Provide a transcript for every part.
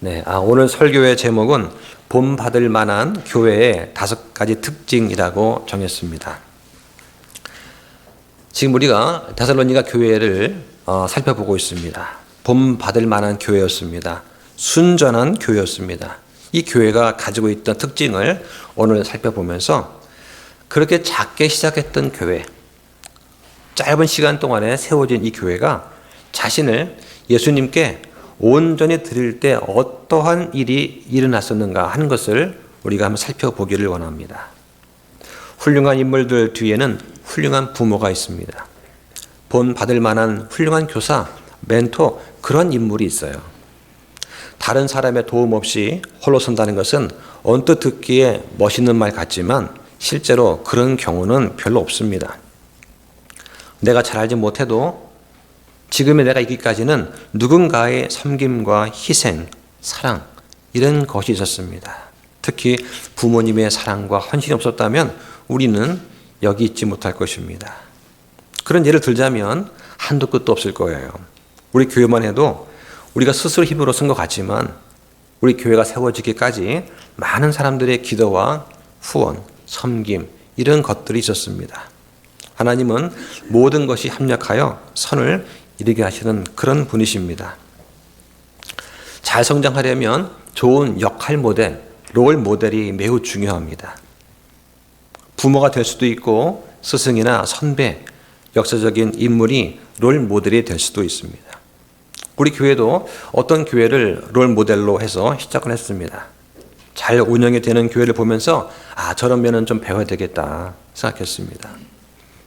오늘 설교의 제목은 본받을 만한 교회의 5가지 특징이라고 정했습니다. 지금 우리가 데살로니가 교회를 살펴보고 있습니다. 본받을 만한 교회였습니다. 순전한 교회였습니다. 이 교회가 가지고 있던 특징을 오늘 살펴보면서 그렇게 작게 시작했던 교회, 짧은 시간 동안에 세워진 이 교회가 자신을 예수님께 온전히 드릴 때 어떠한 일이 일어났었는가 하는 것을 우리가 한번 살펴보기를 원합니다. 훌륭한 인물들 뒤에는 훌륭한 부모가 있습니다. 본받을 만한 훌륭한 교사, 멘토, 그런 인물이 있어요. 다른 사람의 도움 없이 홀로 선다는 것은 언뜻 듣기에 멋있는 말 같지만 실제로 그런 경우는 별로 없습니다. 내가 잘 알지 못해도 지금의 내가 있기까지는 누군가의 섬김과 희생, 사랑 이런 것이 있었습니다. 특히 부모님의 사랑과 헌신이 없었다면 우리는 여기 있지 못할 것입니다. 그런 예를 들자면 한도 끝도 없을 거예요. 우리 교회만 해도 우리가 스스로 힘으로 쓴 것 같지만 우리 교회가 세워지기까지 많은 사람들의 기도와 후원, 섬김 이런 것들이 있었습니다. 하나님은 모든 것이 합력하여 선을 이루게 하시는 그런 분이십니다. 잘 성장하려면 좋은 역할 모델, 롤 모델이 매우 중요합니다. 부모가 될 수도 있고 스승이나 선배, 역사적인 인물이 롤 모델이 될 수도 있습니다. 우리 교회도 어떤 교회를 롤 모델로 해서 시작을 했습니다. 잘 운영이 되는 교회를 보면서 저런 면은 좀 배워야 되겠다 생각했습니다.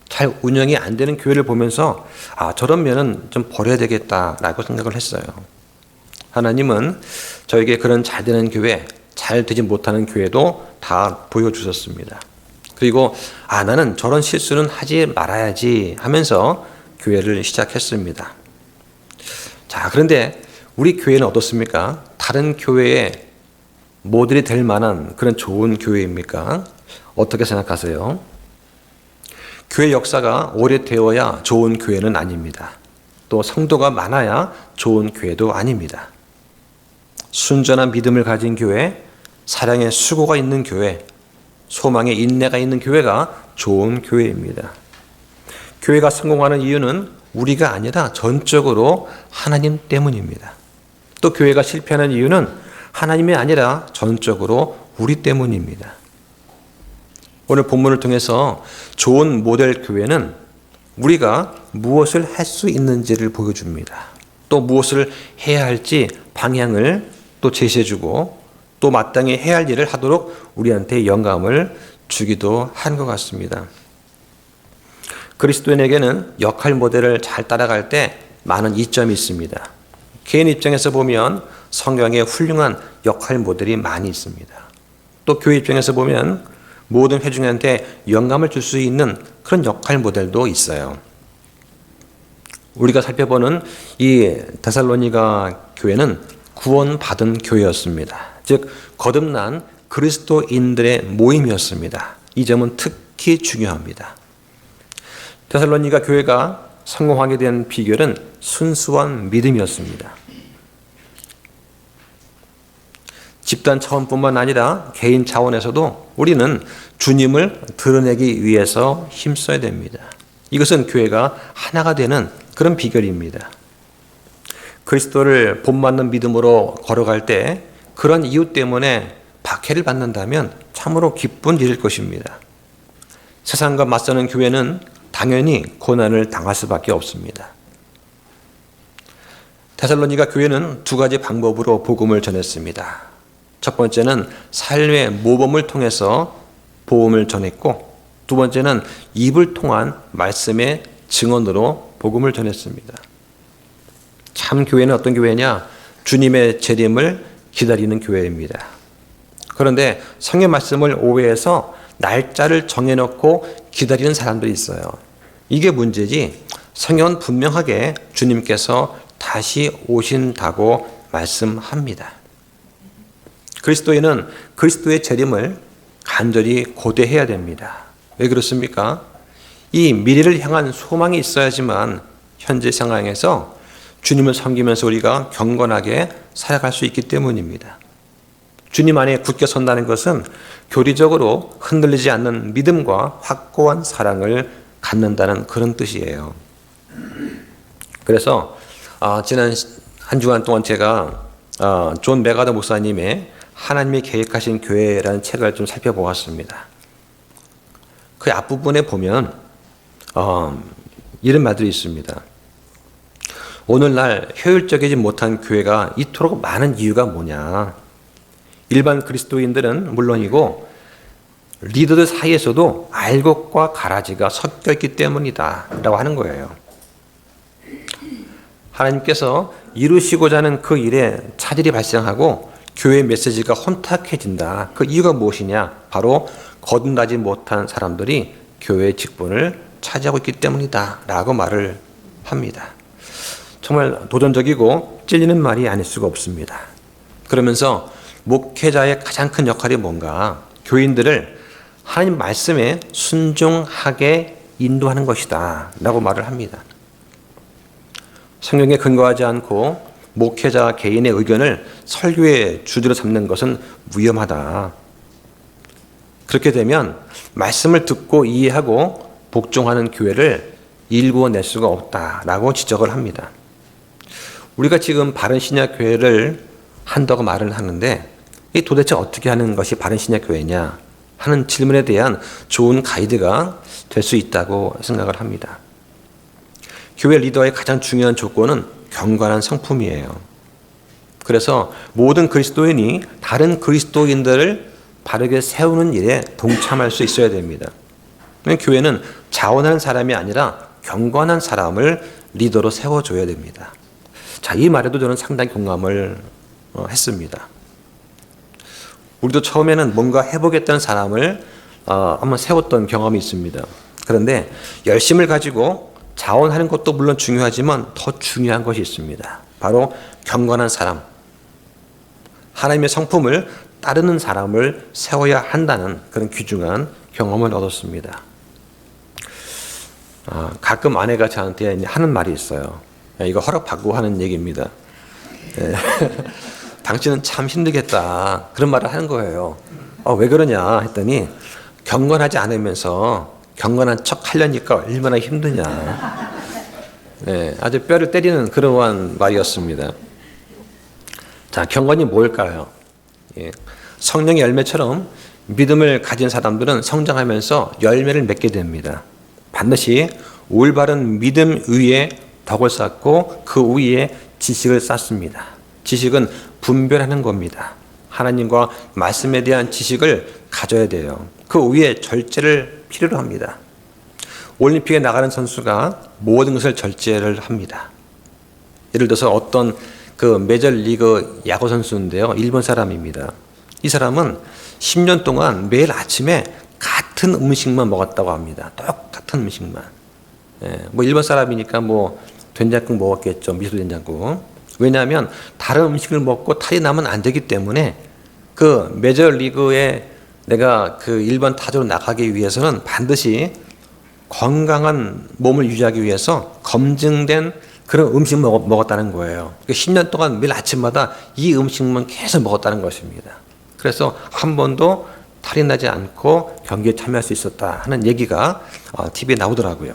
잘 운영이 안 되는 교회를 보면서 저런 면은 좀 버려야 되겠다라고 생각을 했어요. 하나님은 저에게 그런 잘 되는 교회, 잘 되지 못하는 교회도 다 보여주셨습니다. 그리고 나는 저런 실수는 하지 말아야지 하면서 교회를 시작했습니다. 자, 그런데 우리 교회는 어떻습니까? 다른 교회의 모델이 될 만한 그런 좋은 교회입니까? 어떻게 생각하세요? 교회 역사가 오래되어야 좋은 교회는 아닙니다. 또 성도가 많아야 좋은 교회도 아닙니다. 순전한 믿음을 가진 교회, 사랑의 수고가 있는 교회, 소망의 인내가 있는 교회가 좋은 교회입니다. 교회가 성공하는 이유는 우리가 아니라 전적으로 하나님 때문입니다. 또 교회가 실패하는 이유는 하나님이 아니라 전적으로 우리 때문입니다. 오늘 본문을 통해서 좋은 모델 교회는 우리가 무엇을 할 수 있는지를 보여줍니다. 또 무엇을 해야 할지 방향을 또 제시해주고 또 마땅히 해야 할 일을 하도록 우리한테 영감을 주기도 한 것 같습니다. 그리스도인에게는 역할 모델을 잘 따라갈 때 많은 이점이 있습니다. 개인 입장에서 보면 성경에 훌륭한 역할 모델이 많이 있습니다. 또 교회 입장에서 보면 모든 회중한테 영감을 줄 수 있는 그런 역할 모델도 있어요. 우리가 살펴보는 이 데살로니가 교회는 구원받은 교회였습니다. 즉 거듭난 그리스도인들의 모임이었습니다. 이 점은 특히 중요합니다. 데살로니가 교회가 성공하게 된 비결은 순수한 믿음이었습니다. 집단 차원뿐만 아니라 개인 차원에서도 우리는 주님을 드러내기 위해서 힘써야 됩니다. 이것은 교회가 하나가 되는 그런 비결입니다. 그리스도를 본받는 믿음으로 걸어갈 때 그런 이유 때문에 박해를 받는다면 참으로 기쁜 일일 것입니다. 세상과 맞서는 교회는 당연히 고난을 당할 수밖에 없습니다. 데살로니가 교회는 2가지 방법으로 복음을 전했습니다. 첫 번째는 삶의 모범을 통해서 복음을 전했고 두 번째는 입을 통한 말씀의 증언으로 복음을 전했습니다. 참 교회는 어떤 교회냐? 주님의 재림을 기다리는 교회입니다. 그런데 성경 말씀을 오해해서 날짜를 정해놓고 기다리는 사람들이 있어요. 이게 문제지 성경은 분명하게 주님께서 다시 오신다고 말씀합니다. 그리스도인은 그리스도의 재림을 간절히 고대해야 됩니다. 왜 그렇습니까? 이 미래를 향한 소망이 있어야지만 현재 상황에서 주님을 섬기면서 우리가 경건하게 살아갈 수 있기 때문입니다. 주님 안에 굳게 선다는 것은 교리적으로 흔들리지 않는 믿음과 확고한 사랑을 갖는다는 그런 뜻이에요. 그래서 지난 한 주간 동안 제가 존 메가더 목사님의 하나님이 계획하신 교회라는 책을 좀 살펴보았습니다. 그 앞부분에 보면 이런 말들이 있습니다. 오늘날 효율적이지 못한 교회가 이토록 많은 이유가 뭐냐? 일반 그리스도인들은 물론이고 리더들 사이에서도 알곡과 가라지가 섞여 있기 때문이다 라고 하는 거예요. 하나님께서 이루시고자 하는 그 일에 차질이 발생하고 교회의 메시지가 혼탁해진다. 그 이유가 무엇이냐? 바로 거듭나지 못한 사람들이 교회의 직분을 차지하고 있기 때문이다 라고 말을 합니다. 정말 도전적이고 찔리는 말이 아닐 수가 없습니다. 그러면서 목회자의 가장 큰 역할이 뭔가? 교인들을 하나님 말씀에 순종하게 인도하는 것이다 라고 말을 합니다. 성경에 근거하지 않고 목회자 개인의 의견을 설교의 주제로 삼는 것은 위험하다. 그렇게 되면 말씀을 듣고 이해하고 복종하는 교회를 일구어낼 수가 없다라고 지적을 합니다. 우리가 지금 바른 신약 교회를 한다고 말을 하는데 이 도대체 어떻게 하는 것이 바른 신약 교회냐 하는 질문에 대한 좋은 가이드가 될 수 있다고 생각을 합니다. 교회 리더의 가장 중요한 조건은 경건한 성품이에요. 그래서 모든 그리스도인이 다른 그리스도인들을 바르게 세우는 일에 동참할 수 있어야 됩니다. 교회는 자원하는 사람이 아니라 경건한 사람을 리더로 세워줘야 됩니다. 자, 이 말에도 저는 상당히 공감을 했습니다. 우리도 처음에는 뭔가 해보겠다는 사람을 한번 세웠던 경험이 있습니다. 그런데 열심을 가지고 자원하는 것도 물론 중요하지만 더 중요한 것이 있습니다. 바로 경건한 사람, 하나님의 성품을 따르는 사람을 세워야 한다는 그런 귀중한 경험을 얻었습니다. 가끔 아내가 저한테 하는 말이 있어요. 이거 허락받고 하는 얘기입니다. 당신은 참 힘들겠다 그런 말을 하는 거예요. 왜 그러냐 했더니 경건하지 않으면서 경건한 척 하려니까 얼마나 힘드냐. 아주 뼈를 때리는 그러한 말이었습니다. 자, 경건이 뭘까요? 성령의 열매처럼 믿음을 가진 사람들은 성장하면서 열매를 맺게 됩니다. 반드시 올바른 믿음 위에 덕을 쌓고 그 위에 지식을 쌓습니다. 지식은 분별하는 겁니다. 하나님과 말씀에 대한 지식을 가져야 돼요. 그 위에 절제를 필요로 합니다. 올림픽에 나가는 선수가 모든 것을 절제를 합니다. 예를 들어서 어떤 그 메이저리그 야구 선수인데요. 일본 사람입니다. 이 사람은 10년 동안 매일 아침에 같은 음식만 먹었다고 합니다. 똑같은 음식만. 뭐 일본 사람이니까 뭐 된장국 먹었겠죠. 미소 된장국. 왜냐하면 다른 음식을 먹고 탈이 나면 안 되기 때문에 그 메이저리그에 내가 그 일반 타자로 나가기 위해서는 반드시 건강한 몸을 유지하기 위해서 검증된 그런 음식을 먹었다는 거예요. 10년 동안 매일 아침마다 이 음식만 계속 먹었다는 것입니다. 그래서 한 번도 탈이 나지 않고 경기에 참여할 수 있었다 하는 얘기가 TV에 나오더라고요.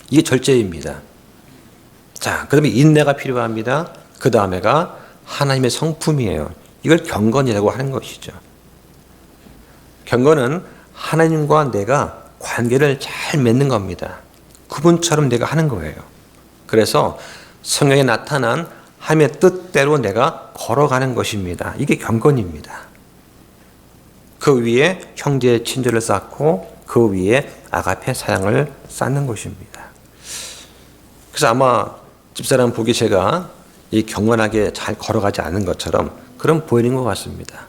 이게 절제입니다. 자, 그다음에 인내가 필요합니다. 그 다음에가 하나님의 성품이에요. 이걸 경건이라고 하는 것이죠. 경건은 하나님과 내가 관계를 잘 맺는 겁니다. 그분처럼 내가 하는 거예요. 그래서 성경에 나타난 하나님의 뜻대로 내가 걸어가는 것입니다. 이게 경건입니다. 그 위에 형제의 친절을 쌓고 그 위에 아가페 사랑을 쌓는 것입니다. 그래서 아마 집사람 보기 제가 이 경건하게 잘 걸어가지 않은 것처럼 그런 보이는 것 같습니다.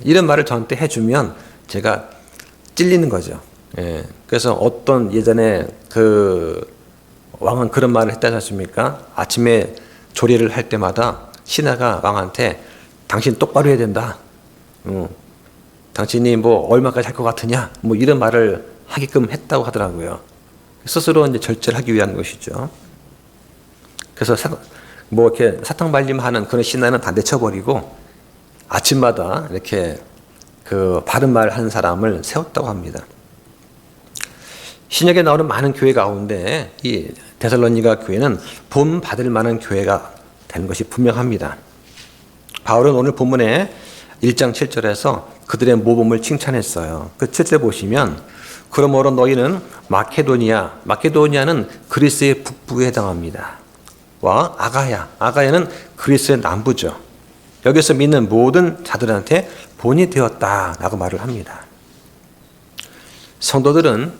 이런 말을 저한테 해주면 제가 찔리는 거죠. 그래서 어떤 예전에 그 왕은 그런 말을 했다지 않습니까? 아침에 조리를 할 때마다 신하가 왕한테 당신 똑바로 해야 된다. 당신이 뭐 얼마까지 할 것 같으냐? 뭐 이런 말을 하게끔 했다고 하더라고요. 스스로 이제 절제를 하기 위한 것이죠. 그래서 뭐 이렇게 사탕 발림하는 그런 신앙은 다 내쳐버리고 아침마다 이렇게 그 바른 말 하는 사람을 세웠다고 합니다. 신약에 나오는 많은 교회 가운데 이 데살로니가 교회는 본받을 만한 교회가 되는 것이 분명합니다. 바울은 오늘 본문에 1장 7절에서 그들의 모범을 칭찬했어요. 그 7절 보시면 그러므로 너희는 마케도니아는 그리스의 북부에 해당합니다. 와 아가야는 그리스의 남부죠. 여기서 믿는 모든 자들한테 본이 되었다라고 말을 합니다. 성도들은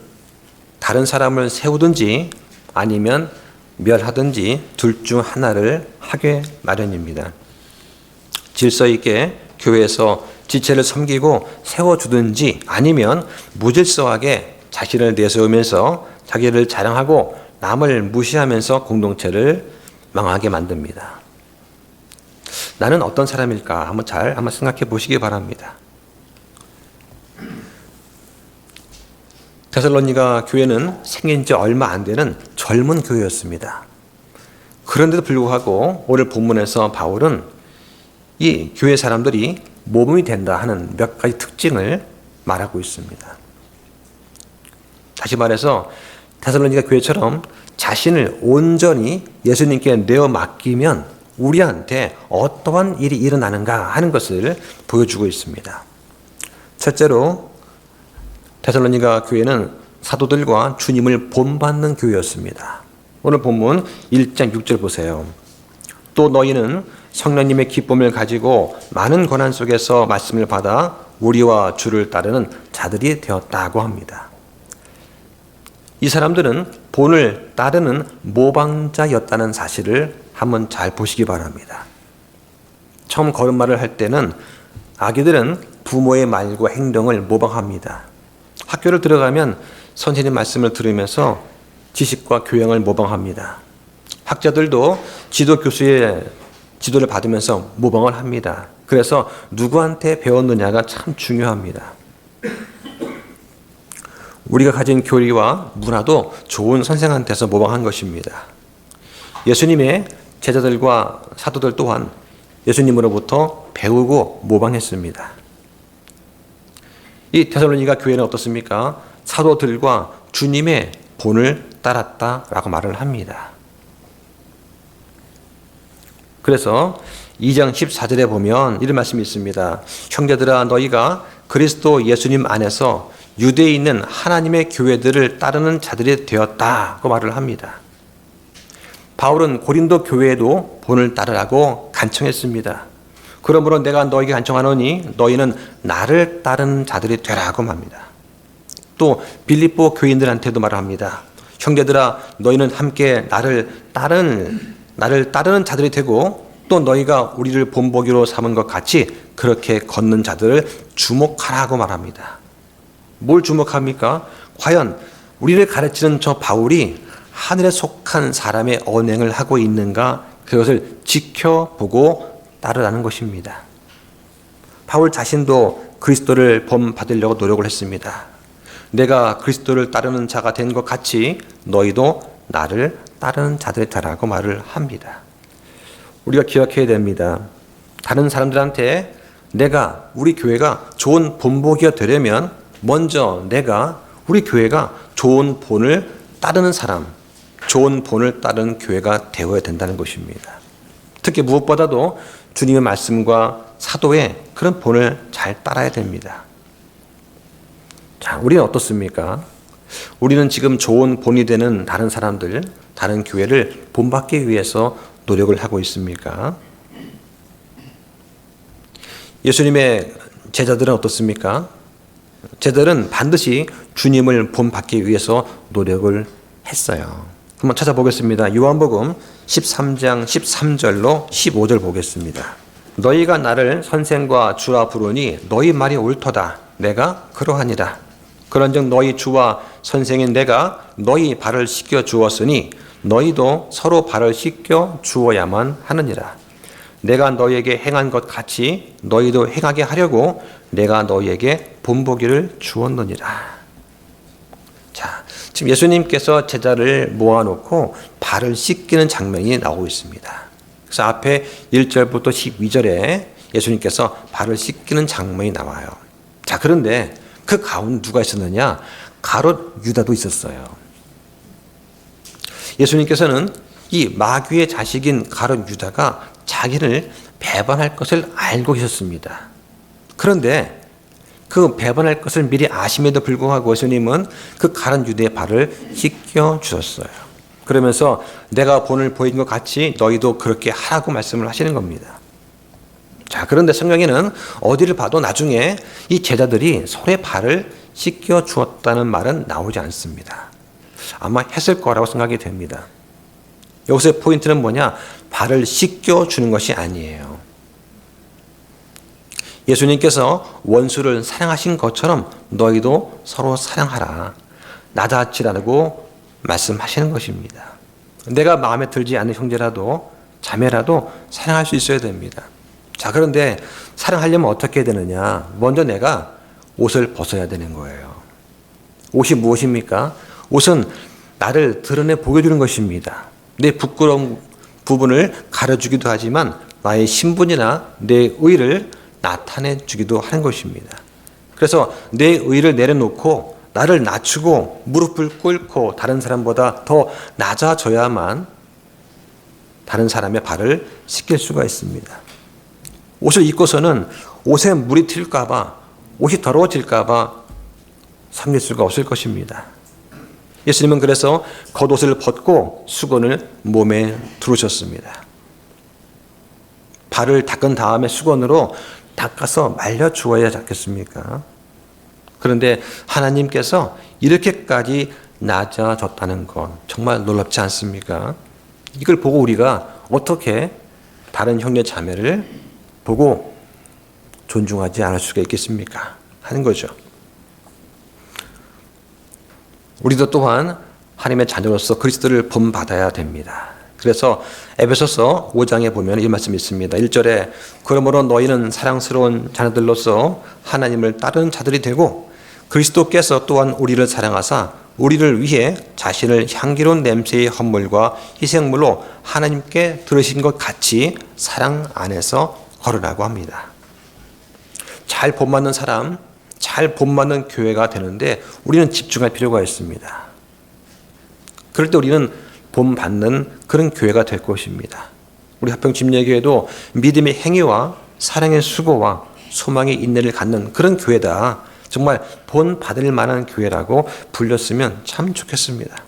다른 사람을 세우든지 아니면 멸하든지 둘 중 하나를 하게 마련입니다. 질서 있게 교회에서 지체를 섬기고 세워주든지 아니면 무질서하게 자신을 내세우면서 자기를 자랑하고 남을 무시하면서 공동체를 망하게 만듭니다. 나는 어떤 사람일까 한번 생각해 보시기 바랍니다. 데살로니가 교회는 생긴 지 얼마 안 되는 젊은 교회였습니다. 그런데도 불구하고 오늘 본문에서 바울은 이 교회 사람들이 모범이 된다 하는 몇 가지 특징을 말하고 있습니다. 다시 말해서 데살로니가 교회처럼 자신을 온전히 예수님께 내어 맡기면 우리한테 어떠한 일이 일어나는가 하는 것을 보여주고 있습니다. 첫째로 데살로니가 교회는 사도들과 주님을 본받는 교회였습니다. 오늘 본문 1장 6절 보세요. 또 너희는 성령님의 기쁨을 가지고 많은 고난 속에서 말씀을 받아 우리와 주를 따르는 자들이 되었다고 합니다. 이 사람들은 본을 따르는 모방자였다는 사실을 한번 잘 보시기 바랍니다. 처음 걸음마를 할 때는 아기들은 부모의 말과 행동을 모방합니다. 학교를 들어가면 선생님 말씀을 들으면서 지식과 교양을 모방합니다. 학자들도 지도 교수의 지도를 받으면서 모방을 합니다. 그래서 누구한테 배웠느냐가 참 중요합니다. 우리가 가진 교리와 문화도 좋은 선생한테서 모방한 것입니다. 예수님의 제자들과 사도들 또한 예수님으로부터 배우고 모방했습니다. 이 데살로니가 교회는 어떻습니까? 사도들과 주님의 본을 따랐다라고 말을 합니다. 그래서 2장 14절에 보면 이런 말씀이 있습니다. 형제들아 너희가 그리스도 예수님 안에서 유대에 있는 하나님의 교회들을 따르는 자들이 되었다고 말을 합니다. 바울은 고린도 교회에도 본을 따르라고 간청했습니다. 그러므로 내가 너에게 간청하노니 너희는 나를 따르는 자들이 되라고 합니다. 또 빌립보 교인들한테도 말을 합니다. 형제들아 너희는 함께 나를 따르는 자들이 되고 또 너희가 우리를 본보기로 삼은 것 같이 그렇게 걷는 자들을 주목하라고 말합니다. 뭘 주목합니까? 과연 우리를 가르치는 저 바울이 하늘에 속한 사람의 언행을 하고 있는가 그것을 지켜보고 따르라는 것입니다. 바울 자신도 그리스도를 본받으려고 노력을 했습니다. 내가 그리스도를 따르는 자가 된 것 같이 너희도 나를 따르는 자들이 되라고 말을 합니다. 우리가 기억해야 됩니다. 다른 사람들한테 우리 교회가 좋은 본보기가 되려면 먼저 우리 교회가 좋은 본을 따르는 사람, 좋은 본을 따르는 교회가 되어야 된다는 것입니다. 특히 무엇보다도 주님의 말씀과 사도의 그런 본을 잘 따라야 됩니다. 자, 우리는 어떻습니까? 우리는 지금 좋은 본이 되는 다른 사람들, 다른 교회를 본받기 위해서 노력을 하고 있습니까? 예수님의 제자들은 어떻습니까? 제자들은 반드시 주님을 본받기 위해서 노력을 했어요. 한번 찾아보겠습니다. 요한복음 13장 13절로 15절 보겠습니다. 너희가 나를 선생과 주라 부르니 너희 말이 옳도다. 내가 그러하니라. 그런즉 너희 주와 선생인 내가 너희 발을 씻겨 주었으니 너희도 서로 발을 씻겨 주어야만 하느니라. 내가 너희에게 행한 것 같이 너희도 행하게 하려고 내가 너희에게 본보기를 주었느니라. 자, 지금 예수님께서 제자를 모아놓고 발을 씻기는 장면이 나오고 있습니다. 그래서 앞에 1절부터 12절에 예수님께서 발을 씻기는 장면이 나와요. 자, 그런데 그 가운데 누가 있었느냐? 가롯 유다도 있었어요. 예수님께서는 이 마귀의 자식인 가롯 유다가 자기를 배반할 것을 알고 계셨습니다. 그런데 그 배반할 것을 미리 아심에도 불구하고 예수님은 그 가롯 유다의 발을 씻겨 주셨어요. 그러면서 내가 본을 보인 것 같이 너희도 그렇게 하라고 말씀을 하시는 겁니다. 자, 그런데 성경에는 어디를 봐도 나중에 이 제자들이 서로의 발을 씻겨 주었다는 말은 나오지 않습니다. 아마 했을 거라고 생각이 됩니다. 여기서의 포인트는 뭐냐? 발을 씻겨 주는 것이 아니에요. 예수님께서 원수를 사랑하신 것처럼 너희도 서로 사랑하라. 나다치라고 말씀하시는 것입니다. 내가 마음에 들지 않는 형제라도 자매라도 사랑할 수 있어야 됩니다. 자, 그런데 사랑하려면 어떻게 해야 되느냐? 먼저 내가 옷을 벗어야 되는 거예요. 옷이 무엇입니까? 옷은 나를 드러내 보여주는 것입니다. 내 부끄러운 부분을 가려주기도 하지만 나의 신분이나 내 의를 나타내 주기도 하는 것입니다. 그래서 내 의를 내려놓고 나를 낮추고 무릎을 꿇고 다른 사람보다 더 낮아져야만 다른 사람의 발을 씻길 수가 있습니다. 옷을 입고서는 옷에 물이 튈까봐, 옷이 더러워질까봐 섬길 수가 없을 것입니다. 예수님은 그래서 겉옷을 벗고 수건을 몸에 두르셨습니다. 발을 닦은 다음에 수건으로 닦아서 말려 주어야 닦겠습니까? 그런데 하나님께서 이렇게까지 낮아졌다는 건 정말 놀랍지 않습니까? 이걸 보고 우리가 어떻게 다른 형제 자매를 보고 존중하지 않을 수가 있겠습니까? 하는 거죠. 우리도 또한 하나님의 자녀로서 그리스도를 본받아야 됩니다. 그래서 에베소서 5장에 보면 이 말씀이 있습니다. 1절에 그러므로 너희는 사랑스러운 자녀들로서 하나님을 따르는 자들이 되고 그리스도께서 또한 우리를 사랑하사 우리를 위해 자신을 향기로운 냄새의 헌물과 희생물로 하나님께 들으신 것 같이 사랑 안에서 걸으라고 합니다. 잘 본받는 사람, 잘 본받는 교회가 되는데 우리는 집중할 필요가 있습니다. 그럴 때 우리는 본받는 그런 교회가 될 것입니다. 우리 합평 침례교회도 믿음의 행위와 사랑의 수고와 소망의 인내를 갖는 그런 교회다. 정말 본받을 만한 교회라고 불렸으면 참 좋겠습니다.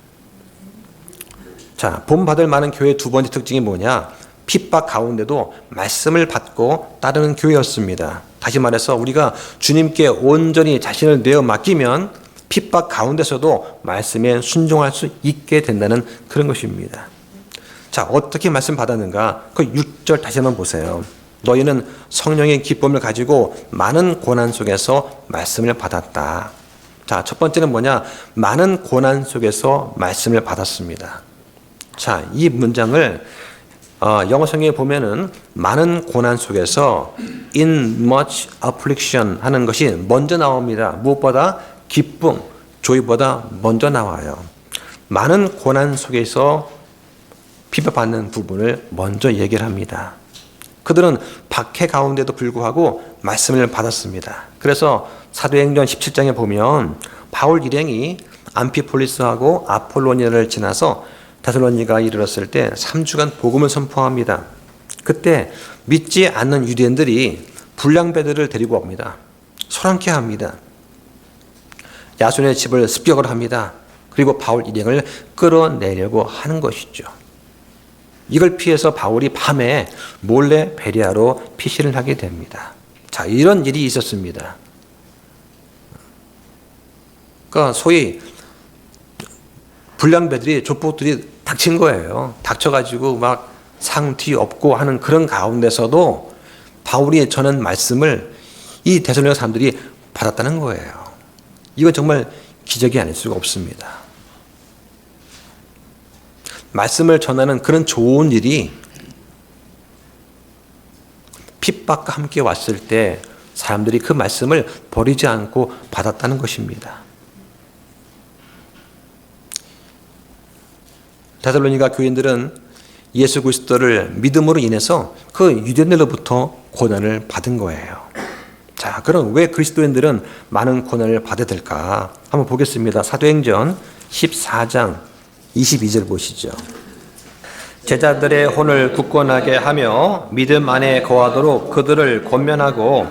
자, 본받을 만한 교회의 두 번째 특징이 뭐냐? 핍박 가운데도 말씀을 받고 따르는 교회였습니다. 다시 말해서 우리가 주님께 온전히 자신을 내어 맡기면 핍박 가운데서도 말씀에 순종할 수 있게 된다는 그런 것입니다. 자, 어떻게 말씀 받았는가? 그 6절 다시 한번 보세요. 너희는 성령의 기쁨을 가지고 많은 고난 속에서 말씀을 받았다. 자, 첫 번째는 뭐냐? 많은 고난 속에서 말씀을 받았습니다. 자, 이 문장을 영어 성경에 보면은 많은 고난 속에서 in much affliction 하는 것이 먼저 나옵니다. 무엇보다 기쁨, 조이보다 먼저 나와요. 많은 고난 속에서 핍박받는 부분을 먼저 얘기를 합니다. 그들은 박해 가운데도 불구하고 말씀을 받았습니다. 그래서 사도행전 17장에 보면 바울 일행이 암피폴리스하고 아폴로니아를 지나서 데살로니가에 이르렀을 때 3주간 복음을 선포합니다. 그때 믿지 않는 유대인들이 불량배들을 데리고 옵니다. 소란케 합니다. 야손의 집을 습격을 합니다. 그리고 바울 일행을 끌어내려고 하는 것이죠. 이걸 피해서 바울이 밤에 몰래 베레아로 피신을 하게 됩니다. 자, 이런 일이 있었습니다. 그러니까 소위 불량배들이 족복들이 닥친 거예요. 닥쳐가지고 막 상 뒤 없고 하는 그런 가운데서도 바울이 전한 말씀을 이 데살로니가 사람들이 받았다는 거예요. 이건 정말 기적이 아닐 수가 없습니다. 말씀을 전하는 그런 좋은 일이 핍박과 함께 왔을 때 사람들이 그 말씀을 버리지 않고 받았다는 것입니다. 데살로니가 교인들은 예수 그리스도를 믿음으로 인해서 그 유대인들로부터 고난을 받은 거예요. 자, 그럼 왜 그리스도인들은 많은 고난을 받아야 될까? 한번 보겠습니다. 사도행전 14장 22절 보시죠. 제자들의 혼을 굳건하게 하며 믿음 안에 거하도록 그들을 권면하고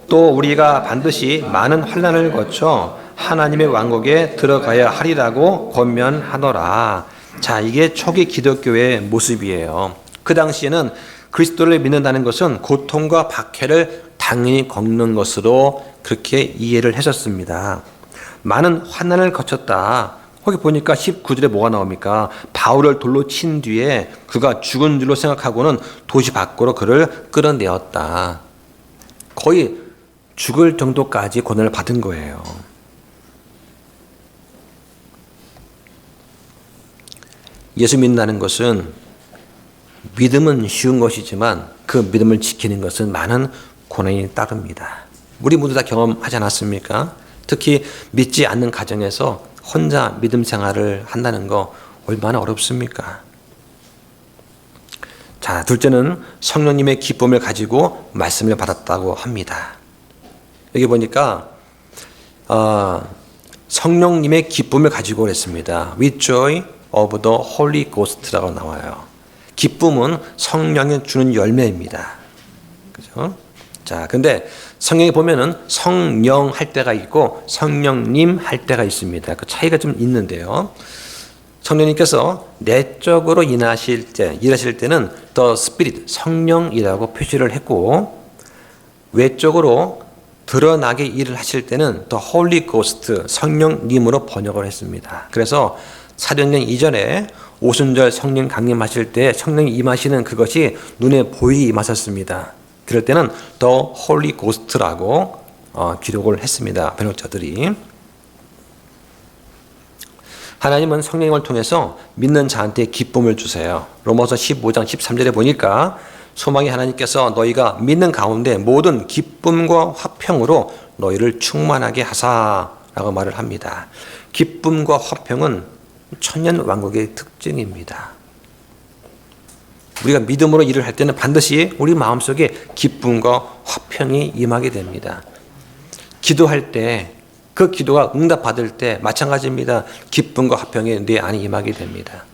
또 우리가 반드시 많은 환난을 거쳐 하나님의 왕국에 들어가야 하리라고 권면하노라. 자, 이게 초기 기독교의 모습이에요. 그 당시에는 그리스도를 믿는다는 것은 고통과 박해를 당연히 겪는 것으로 그렇게 이해를 했었습니다. 많은 환난을 거쳤다. 거기 보니까 19절에 뭐가 나옵니까? 바울을 돌로 친 뒤에 그가 죽은 줄로 생각하고는 도시 밖으로 그를 끌어내었다. 거의 죽을 정도까지 고난을 받은 거예요. 예수 믿는다는 것은 믿음은 쉬운 것이지만 그 믿음을 지키는 것은 많은 고난이 따릅니다. 우리 모두 다 경험하지 않았습니까? 특히 믿지 않는 가정에서 혼자 믿음 생활을 한다는 거 얼마나 어렵습니까? 자, 둘째는 성령님의 기쁨을 가지고 말씀을 받았다고 합니다. 여기 보니까 성령님의 기쁨을 가지고 그랬습니다. With joy of the Holy Ghost라고 나와요. 기쁨은 성령이 주는 열매입니다. 그죠? 자, 근데 성경에 보면은 성령 할 때가 있고 성령님 할 때가 있습니다. 그 차이가 좀 있는데요. 성령님께서 내적으로 일하실 때는 The Spirit, 성령이라고 표시를 했고, 외적으로 드러나게 일을 하실 때는 The Holy Ghost, 성령님으로 번역을 했습니다. 그래서 사도행전 이전에 오순절 성령 강림하실 때 성령이 임하시는 그것이 눈에 보이게 임하셨습니다. 그럴 때는 The Holy Ghost라고 기록을 했습니다. 번역자들이. 하나님은 성령을 통해서 믿는 자한테 기쁨을 주세요. 로마서 15장 13절에 보니까 소망의 하나님께서 너희가 믿는 가운데 모든 기쁨과 화평으로 너희를 충만하게 하사라고 말을 합니다. 기쁨과 화평은 천년 왕국의 특징입니다. 우리가 믿음으로 일을 할 때는 반드시 우리 마음속에 기쁨과 화평이 임하게 됩니다. 기도할 때 그 기도가 응답받을 때 마찬가지입니다. 기쁨과 화평이 내 안에 임하게 됩니다.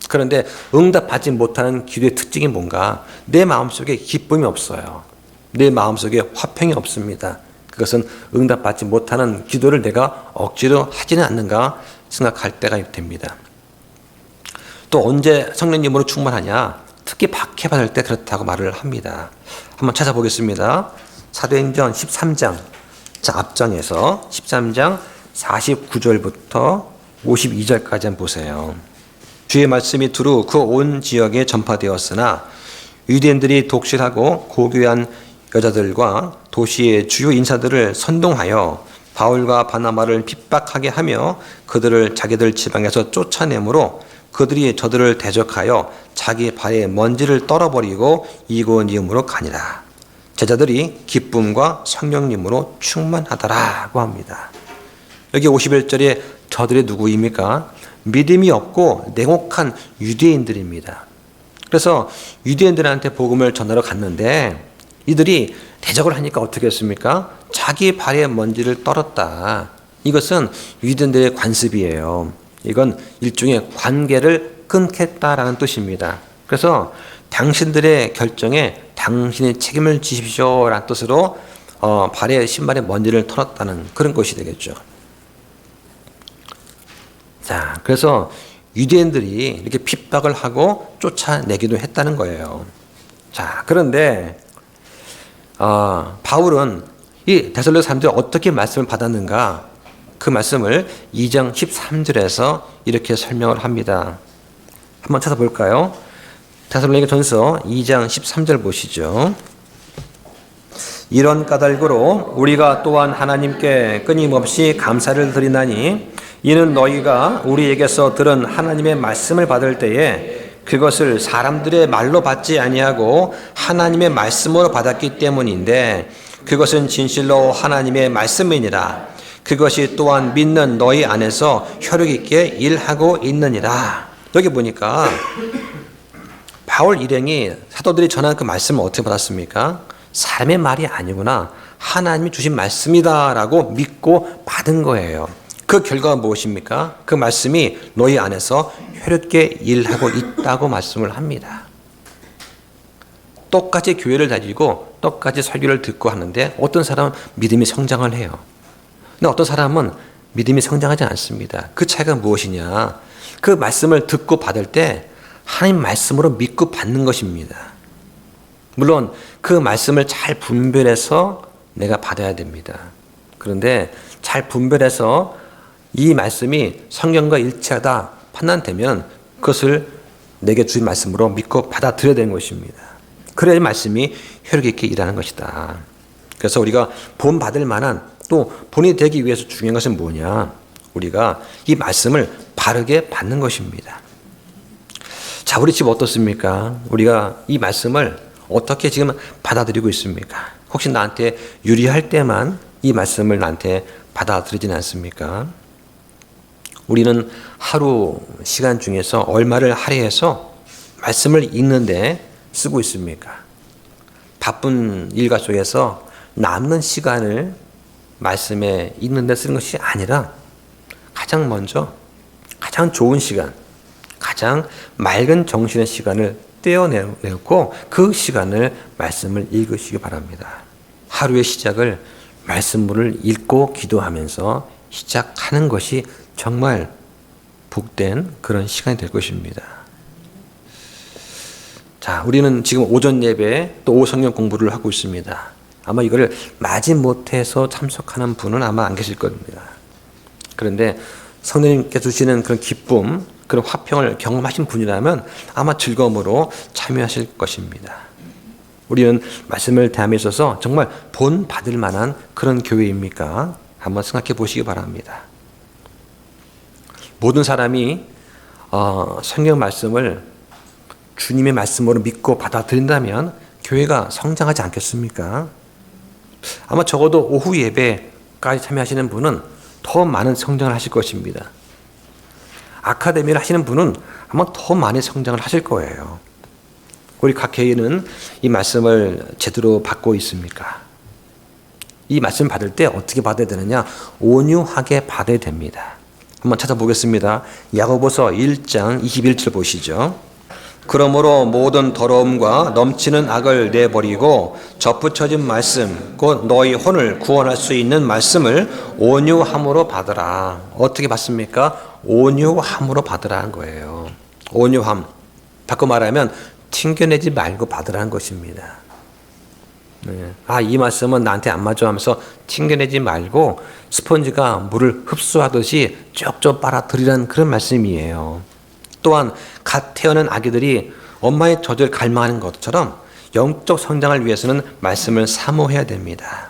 그런데 응답받지 못하는 기도의 특징이 뭔가? 내 마음속에 기쁨이 없어요. 내 마음속에 화평이 없습니다. 그것은 응답받지 못하는 기도를 내가 억지로 하지는 않는가 생각할 때가 됩니다. 또 언제 성령님으로 충만하냐? 특히 박해받을 때 그렇다고 말을 합니다. 한번 찾아보겠습니다. 사도행전 13장, 자, 앞장에서 13장 49절부터 52절까지 한번 보세요. 주의 말씀이 두루 그 온 지역에 전파되었으나 유대인들이 독실하고 고귀한 여자들과 도시의 주요 인사들을 선동하여 바울과 바나바를 핍박하게 하며 그들을 자기들 지방에서 쫓아내므로 그들이 저들을 대적하여 자기 발에 먼지를 떨어버리고 이고니움으로 가니라. 제자들이 기쁨과 성령님으로 충만하더라고 합니다. 여기 51절에 저들이 누구입니까? 믿음이 없고 냉혹한 유대인들입니다. 그래서 유대인들한테 복음을 전하러 갔는데 이들이 대적을 하니까 어떻게 했습니까? 자기 발에 먼지를 떨었다. 이것은 유대인들의 관습이에요. 이건 일종의 관계를 끊겠다라는 뜻입니다. 그래서 당신들의 결정에 당신이 책임을 지십시오라는 뜻으로 발에 신발에 먼지를 털었다는 그런 것이 되겠죠. 자, 그래서 유대인들이 이렇게 핍박을 하고 쫓아내기도 했다는 거예요. 자, 그런데 바울은 이 데살로니가 사람들이 어떻게 말씀을 받았는가? 그 말씀을 2장 13절에서 이렇게 설명을 합니다. 한번 찾아볼까요? 데살로니가 전서 2장 13절 보시죠. 이런 까닭으로 우리가 또한 하나님께 끊임없이 감사를 드리나니 이는 너희가 우리에게서 들은 하나님의 말씀을 받을 때에 그것을 사람들의 말로 받지 아니하고 하나님의 말씀으로 받았기 때문인데 그것은 진실로 하나님의 말씀이니라. 그것이 또한 믿는 너희 안에서 혈육 있게 일하고 있느니라. 여기 보니까 바울 일행이 사도들이 전한 그 말씀을 어떻게 받았습니까? 사람의 말이 아니구나, 하나님이 주신 말씀이다라고 믿고 받은 거예요. 그 결과가 무엇입니까? 그 말씀이 너희 안에서 효력있게 일하고 있다고 말씀을 합니다. 똑같이 교회를 다니고 똑같이 설교를 듣고 하는데 어떤 사람은 믿음이 성장을 해요. 근데 어떤 사람은 믿음이 성장하지 않습니다. 그 차이가 무엇이냐? 그 말씀을 듣고 받을 때 하나님 말씀으로 믿고 받는 것입니다. 물론 그 말씀을 잘 분별해서 내가 받아야 됩니다. 그런데 잘 분별해서 이 말씀이 성경과 일치하다 판단되면 그것을 내게 주신 말씀으로 믿고 받아들여야 되는 것입니다. 그래야 말씀이 효력 있게 일하는 것이다. 그래서 우리가 본받을 만한, 또 본이 되기 위해서 중요한 것은 뭐냐? 우리가 이 말씀을 바르게 받는 것입니다. 자, 우리 집 어떻습니까? 우리가 이 말씀을 어떻게 지금 받아들이고 있습니까? 혹시 나한테 유리할 때만 이 말씀을 나한테 받아들이진 않습니까? 우리는 하루 시간 중에서 얼마를 할애해서 말씀을 읽는데 쓰고 있습니까? 바쁜 일과 속에서 남는 시간을 말씀에 읽는 데 쓰는 것이 아니라 가장 먼저, 가장 좋은 시간, 가장 맑은 정신의 시간을 떼어내고 그 시간을 말씀을 읽으시기 바랍니다. 하루의 시작을 말씀을 읽고 기도하면서 시작하는 것이 정말 복된 그런 시간이 될 것입니다. 자, 우리는 지금 오전 예배 또 오후 성경 공부를 하고 있습니다. 아마 이거를 마지못해서 참석하는 분은 아마 안 계실 겁니다. 그런데 성령님께 주시는 그런 기쁨, 그런 화평을 경험하신 분이라면 아마 즐거움으로 참여하실 것입니다. 우리는 말씀을 대함에 있어서 정말 본 받을 만한 그런 교회입니까? 한번 생각해 보시기 바랍니다. 모든 사람이 성경 말씀을 주님의 말씀으로 믿고 받아들인다면 교회가 성장하지 않겠습니까? 아마 적어도 오후 예배까지 참여하시는 분은 더 많은 성장을 하실 것입니다. 아카데미를 하시는 분은 아마 더 많이 성장을 하실 거예요. 우리 각 교회는 이 말씀을 제대로 받고 있습니까? 이 말씀 받을 때 어떻게 받아야 되느냐? 온유하게 받아야 됩니다. 한번 찾아보겠습니다. 야고보서 1장 21절 보시죠. 그러므로 모든 더러움과 넘치는 악을 내버리고 접붙여진 말씀, 곧 너희 혼을 구원할 수 있는 말씀을 온유함으로 받으라. 어떻게 받습니까? 온유함으로 받으라는 거예요. 온유함. 바꿔 말하면 튕겨내지 말고 받으라는 것입니다. 네. 이 말씀은 나한테 안 맞아 하면서 튕겨내지 말고 스펀지가 물을 흡수하듯이 쪽쪽 빨아들이라는 그런 말씀이에요. 또한 갓 태어난 아기들이 엄마의 젖을 갈망하는 것처럼 영적 성장을 위해서는 말씀을 사모해야 됩니다.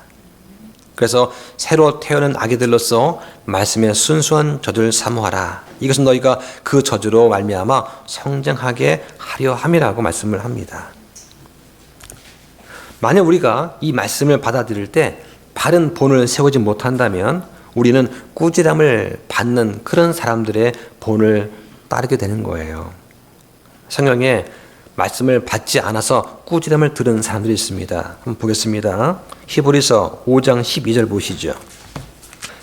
그래서 새로 태어난 아기들로서 말씀의 순수한 젖을 사모하라. 이것은 너희가 그 젖으로 말미암아 성장하게 하려 함이라고 말씀을 합니다. 만약 우리가 이 말씀을 받아들일 때 바른 본을 세우지 못한다면 우리는 꾸지람을 받는 그런 사람들의 본을 따르게 되는 거예요. 성경에 말씀을 받지 않아서 꾸지람을 들은 사람들이 있습니다. 한번 보겠습니다. 히브리서 5장 12절 보시죠.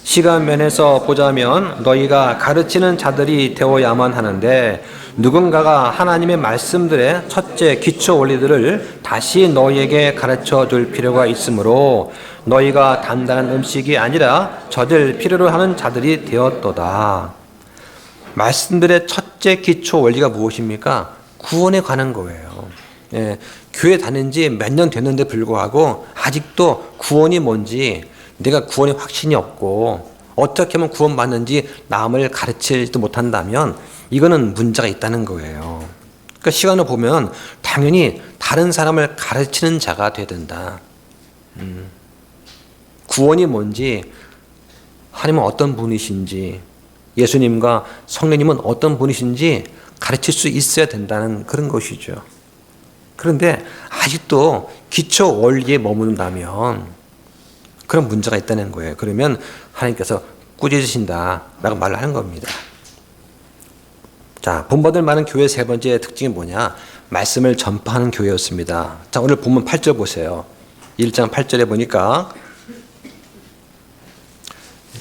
시간 면에서 보자면 너희가 가르치는 자들이 되어야만 하는데 누군가가 하나님의 말씀들의 첫째 기초 원리들을 다시 너희에게 가르쳐 줄 필요가 있으므로 너희가 단단한 음식이 아니라 젖을 필요로 하는 자들이 되었도다. 말씀들의 첫째 기초 원리가 무엇입니까? 구원에 관한 거예요. 예, 교회 다닌 지 몇 년 됐는데 불구하고 아직도 구원이 뭔지 내가 구원의 확신이 없고 어떻게 하면 구원받는지 남을 가르치지도 못한다면 이거는 문제가 있다는 거예요. 그러니까 시간을 보면 당연히 다른 사람을 가르치는 자가 돼야 된다. 구원이 뭔지, 하나님은 어떤 분이신지, 예수님과 성령님은 어떤 분이신지 가르칠 수 있어야 된다는 그런 것이죠. 그런데 아직도 기초 원리에 머문다면 그런 문제가 있다는 거예요. 그러면 하나님께서 꾸짖으신다라고 말을 하는 겁니다. 자, 본받을 만한 교회의 세 번째 특징이 뭐냐? 말씀을 전파하는 교회였습니다. 자, 오늘 본문 8절 보세요. 1장 8절에 보니까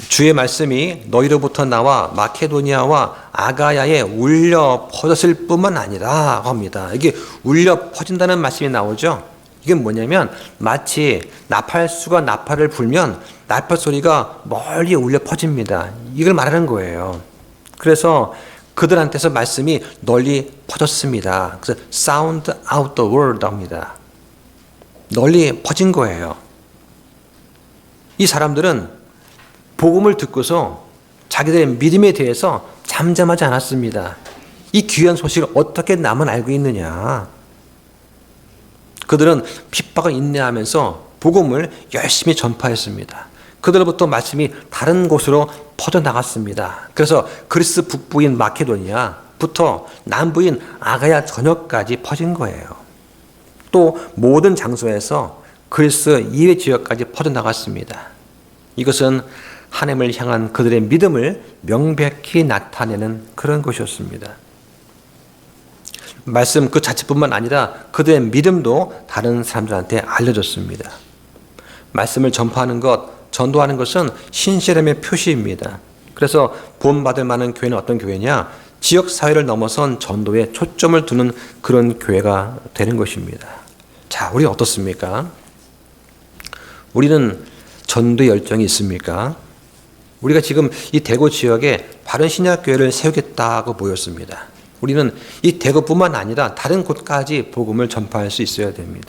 주의 말씀이 너희로부터 나와 마케도니아와 아가야에 울려 퍼졌을 뿐만 아니라 합니다. 이게 울려 퍼진다는 말씀이 나오죠. 이게 뭐냐면 마치 나팔수가 나팔을 불면 나팔 소리가 멀리 울려 퍼집니다. 이걸 말하는 거예요. 그래서 그들한테서 말씀이 널리 퍼졌습니다. 그래서 sound out the world 합니다. 널리 퍼진 거예요. 이 사람들은 복음을 듣고서 자기들의 믿음에 대해서 잠잠하지 않았습니다. 이 귀한 소식을 어떻게 남은 알고 있느냐. 그들은 핍박을 인내하면서 복음을 열심히 전파했습니다. 그들로부터 말씀이 다른 곳으로 퍼져나갔습니다. 그래서 그리스 북부인 마케도니아부터 남부인 아가야 전역까지 퍼진 거예요. 또 모든 장소에서 그리스 이외 지역까지 퍼져나갔습니다. 이것은 하나님을 향한 그들의 믿음을 명백히 나타내는 그런 것이었습니다. 말씀 그 자체뿐만 아니라 그들의 믿음도 다른 사람들한테 알려졌습니다. 말씀을 전파하는 것, 전도하는 것은 신실함의 표시입니다. 그래서 구원받을 만한 교회는 어떤 교회냐? 지역사회를 넘어선 전도에 초점을 두는 그런 교회가 되는 것입니다. 자, 우리 어떻습니까? 우리는 전도 열정이 있습니까? 우리가 지금 이 대구 지역에 바른 신약교회를 세우겠다고 모였습니다. 우리는 이 대구뿐만 아니라 다른 곳까지 복음을 전파할 수 있어야 됩니다.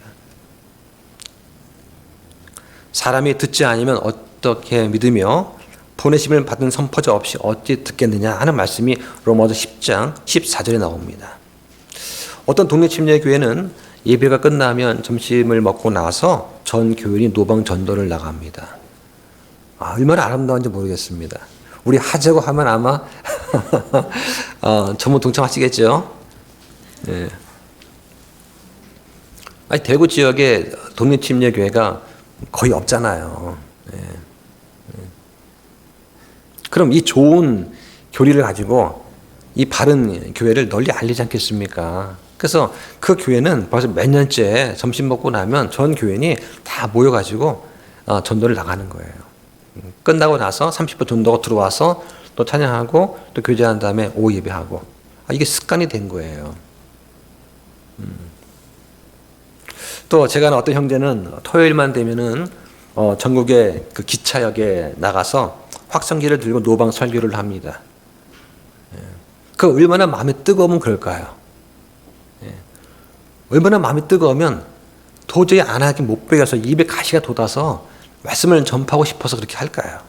사람이 듣지 않으면 어떻게 믿으며 보내심을 받은 선포자 없이 어찌 듣겠느냐 하는 말씀이 로마서 10장 14절에 나옵니다. 어떤 동네 침례교회는 예배가 끝나면 점심을 먹고 나서 전 교인이 노방 전도를 나갑니다. 얼마나 아름다운지 모르겠습니다. 우리 하자고 하면 아마 전부 동참하시겠죠? 네. 아니, 대구 지역에 동네 침례교회가 거의 없잖아요. 네. 그럼 이 좋은 교리를 가지고 이 바른 교회를 널리 알리지 않겠습니까? 그래서 그 교회는 벌써 몇 년째 점심 먹고 나면 전 교인이 다 모여가지고 전도를 나가는 거예요. 끝나고 나서 30분 전도가 들어와서 또 찬양하고 또 교제한 다음에 오후 예배하고 이게 습관이 된 거예요. 또 제가 아는 어떤 형제는 토요일만 되면은 전국의 그 기차역에 나가서 확성기를 들고 노방 설교를 합니다. 그 얼마나 마음이 뜨거우면 그럴까요? 얼마나 마음이 뜨거우면 도저히 안 하기 못 배겨서 입에 가시가 돋아서 말씀을 전파하고 싶어서 그렇게 할까요?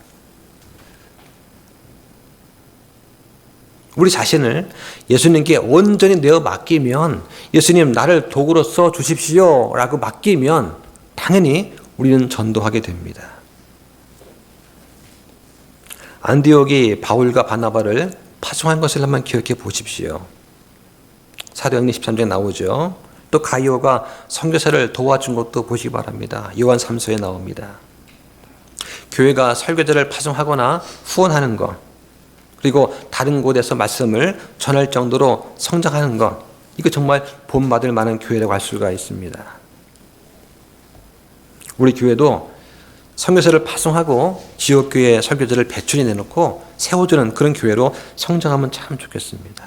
우리 자신을 예수님께 온전히 내어 맡기면, 예수님 나를 도구로 써 주십시오 라고 맡기면 당연히 우리는 전도하게 됩니다. 안디옥이 바울과 바나바를 파송한 것을 한번 기억해 보십시오. 사도행전 13장에 나오죠. 또 가이오가 선교사를 도와준 것도 보시기 바랍니다. 요한 3서에 나옵니다. 교회가 설교자를 파송하거나 후원하는 것, 그리고 다른 곳에서 말씀을 전할 정도로 성장하는 것, 이거 정말 본받을 만한 교회라고 할 수가 있습니다. 우리 교회도 선교사를 파송하고 지역교회 설교자를 배출해 내놓고 세워주는 그런 교회로 성장하면 참 좋겠습니다.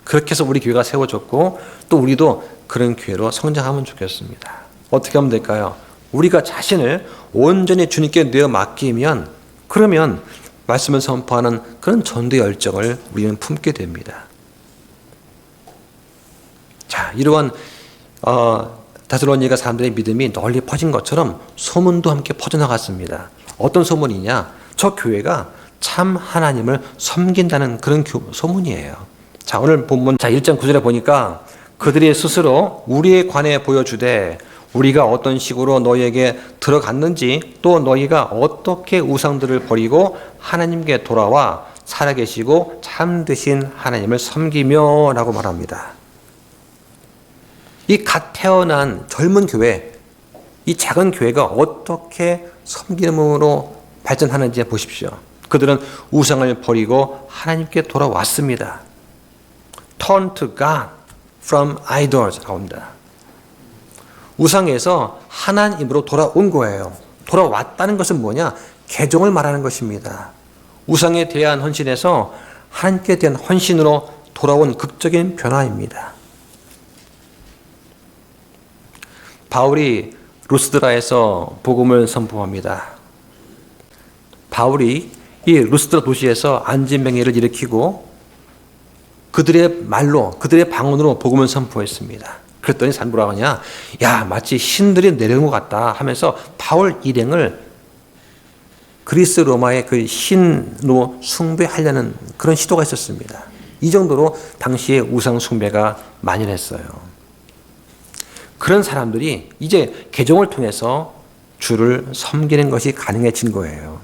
그렇게 해서 우리 교회가 세워졌고 또 우리도 그런 교회로 성장하면 좋겠습니다. 어떻게 하면 될까요? 우리가 자신을 온전히 주님께 내어 맡기면, 그러면 말씀을 선포하는 그런 전도 열정을 우리는 품게 됩니다. 자, 이러한 데살로니가 사람들의 믿음이 널리 퍼진 것처럼 소문도 함께 퍼져나갔습니다. 어떤 소문이냐? 저 교회가 참 하나님을 섬긴다는 그런 소문이에요. 자, 오늘 본문 1장 9절에 보니까 그들이 스스로 우리에 관해 보여주되 우리가 어떤 식으로 너희에게 들어갔는지, 또 너희가 어떻게 우상들을 버리고 하나님께 돌아와 살아계시고 참되신 하나님을 섬기며 라고 말합니다. 이 갓 태어난 젊은 교회, 이 작은 교회가 어떻게 섬김으로 발전하는지 보십시오. 그들은 우상을 버리고 하나님께 돌아왔습니다. Turn to God from idols 나옵니다. 우상에서 하나님으로 돌아온 거예요. 돌아왔다는 것은 뭐냐? 개종을 말하는 것입니다. 우상에 대한 헌신에서 하나님께 대한 헌신으로 돌아온 극적인 변화입니다. 바울이 루스드라에서 복음을 선포합니다. 바울이 이 루스드라 도시에서 안진뱅이를 일으키고 그들의 말로, 그들의 방언으로 복음을 선포했습니다. 그랬더니 뭐라고 하냐? 야, 마치 신들이 내려온 것 같다 하면서 바울 일행을 그리스 로마의 그 신으로 숭배하려는 그런 시도가 있었습니다. 이 정도로 당시에 우상 숭배가 만연했어요. 그런 사람들이 이제 개종을 통해서 주를 섬기는 것이 가능해진 거예요.